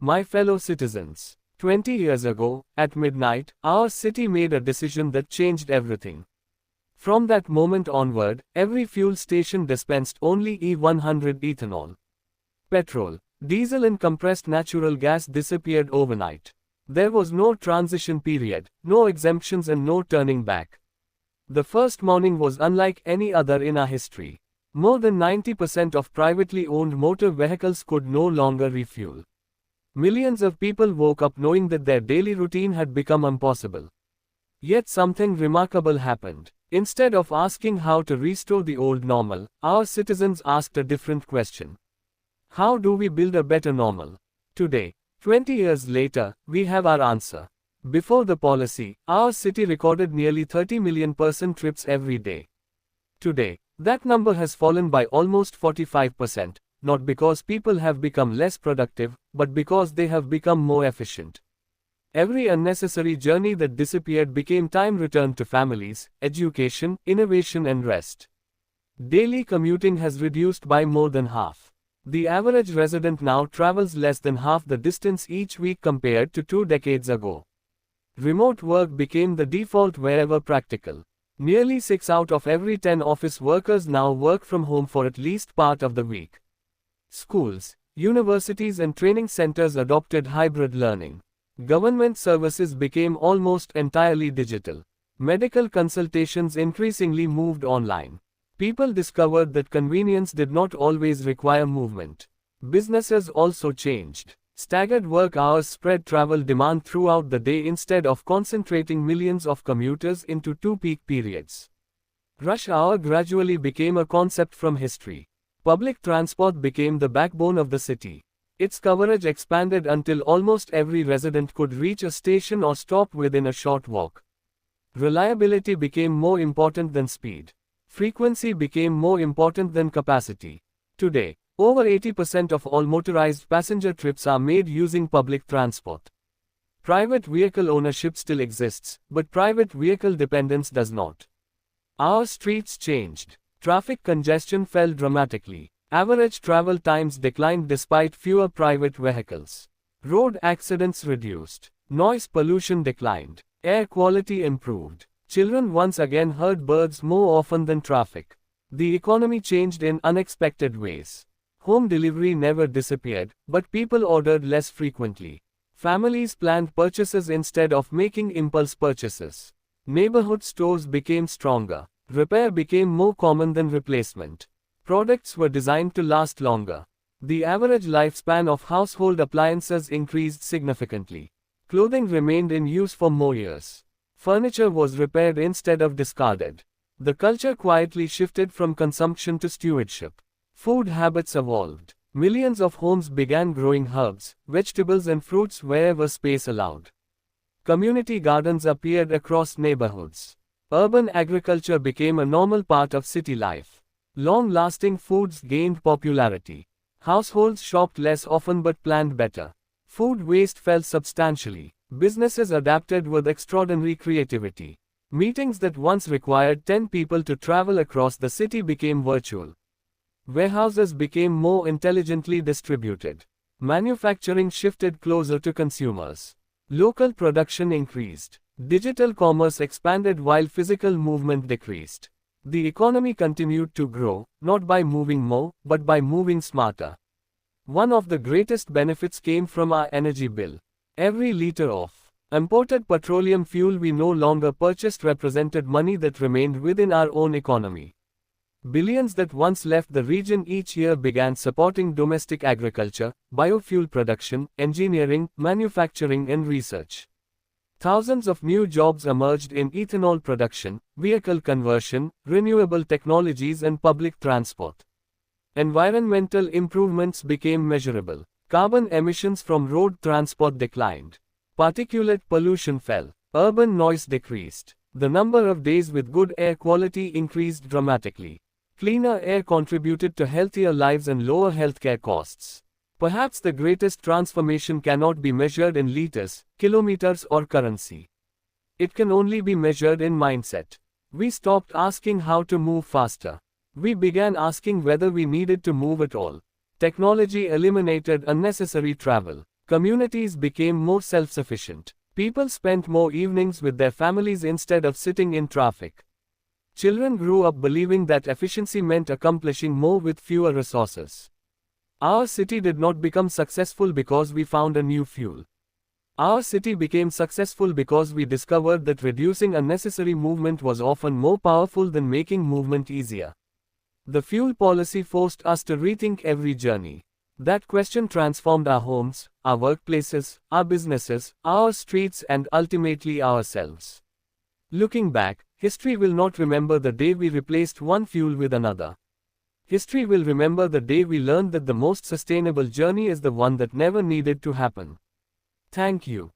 My fellow citizens, 20 years ago, at midnight, our city made a decision that changed everything. From that moment onward, every fuel station dispensed only E100 ethanol. Petrol, diesel and compressed natural gas disappeared overnight. There was no transition period, no exemptions and no turning back. The first morning was unlike any other in our history. More than 90% of privately owned motor vehicles could no longer refuel. Millions of people woke up knowing that their daily routine had become impossible. Yet something remarkable happened. Instead of asking how to restore the old normal, our citizens asked a different question. How do we build a better normal? Today, 20 years later, we have our answer. Before the policy, our city recorded nearly 30 million person trips every day. Today, that number has fallen by almost 45%, not because people have become less productive, but because they have become more efficient. Every unnecessary journey that disappeared became time returned to families, education, innovation and rest. Daily commuting has reduced by more than half. The average resident now travels less than half the distance each week compared to 2 decades ago. Remote work became the default wherever practical. Nearly 6 out of every 10 office workers now work from home for at least part of the week. Schools, universities and training centers adopted hybrid learning. Government services became almost entirely digital. Medical consultations increasingly moved online. People discovered that convenience did not always require movement. Businesses also changed. Staggered work hours spread travel demand throughout the day instead of concentrating millions of commuters into 2 peak periods. Rush hour gradually became a concept from history. Public transport became the backbone of the city. Its coverage expanded until almost every resident could reach a station or stop within a short walk. Reliability became more important than speed. Frequency became more important than capacity. Today, over 80% of all motorized passenger trips are made using public transport. Private vehicle ownership still exists, but private vehicle dependence does not. Our streets changed. Traffic congestion fell dramatically. Average travel times declined despite fewer private vehicles. Road accidents reduced. Noise pollution declined. Air quality improved. Children once again heard birds more often than traffic. The economy changed in unexpected ways. Home delivery never disappeared, but people ordered less frequently. Families planned purchases instead of making impulse purchases. Neighborhood stores became stronger. Repair became more common than replacement. Products were designed to last longer. The average lifespan of household appliances increased significantly. Clothing remained in use for more years. Furniture was repaired instead of discarded. The culture quietly shifted from consumption to stewardship. Food habits evolved. Millions of homes began growing herbs, vegetables and fruits wherever space allowed. Community gardens appeared across neighborhoods. Urban agriculture became a normal part of city life. Long-lasting foods gained popularity. Households shopped less often but planned better. Food waste fell substantially. Businesses adapted with extraordinary creativity. Meetings that once required 10 people to travel across the city became virtual. Warehouses became more intelligently distributed. Manufacturing shifted closer to consumers. Local production increased. Digital commerce expanded while physical movement decreased. The economy continued to grow, not by moving more, but by moving smarter. One of the greatest benefits came from our energy bill. Every liter of imported petroleum fuel we no longer purchased represented money that remained within our own economy. Billions that once left the region each year began supporting domestic agriculture, biofuel production, engineering, manufacturing and research. Thousands of new jobs emerged in ethanol production, vehicle conversion, renewable technologies and public transport. Environmental improvements became measurable. Carbon emissions from road transport declined. Particulate pollution fell. Urban noise decreased. The number of days with good air quality increased dramatically. Cleaner air contributed to healthier lives and lower healthcare costs. Perhaps the greatest transformation cannot be measured in liters, kilometers or currency. It can only be measured in mindset. We stopped asking how to move faster. We began asking whether we needed to move at all. Technology eliminated unnecessary travel. Communities became more self-sufficient. People spent more evenings with their families instead of sitting in traffic. Children grew up believing that efficiency meant accomplishing more with fewer resources. Our city did not become successful because we found a new fuel. Our city became successful because we discovered that reducing unnecessary movement was often more powerful than making movement easier. The fuel policy forced us to rethink every journey. That question transformed our homes, our workplaces, our businesses, our streets, and ultimately ourselves. Looking back, history will not remember the day we replaced one fuel with another. History will remember the day we learned that the most sustainable journey is the one that never needed to happen. Thank you.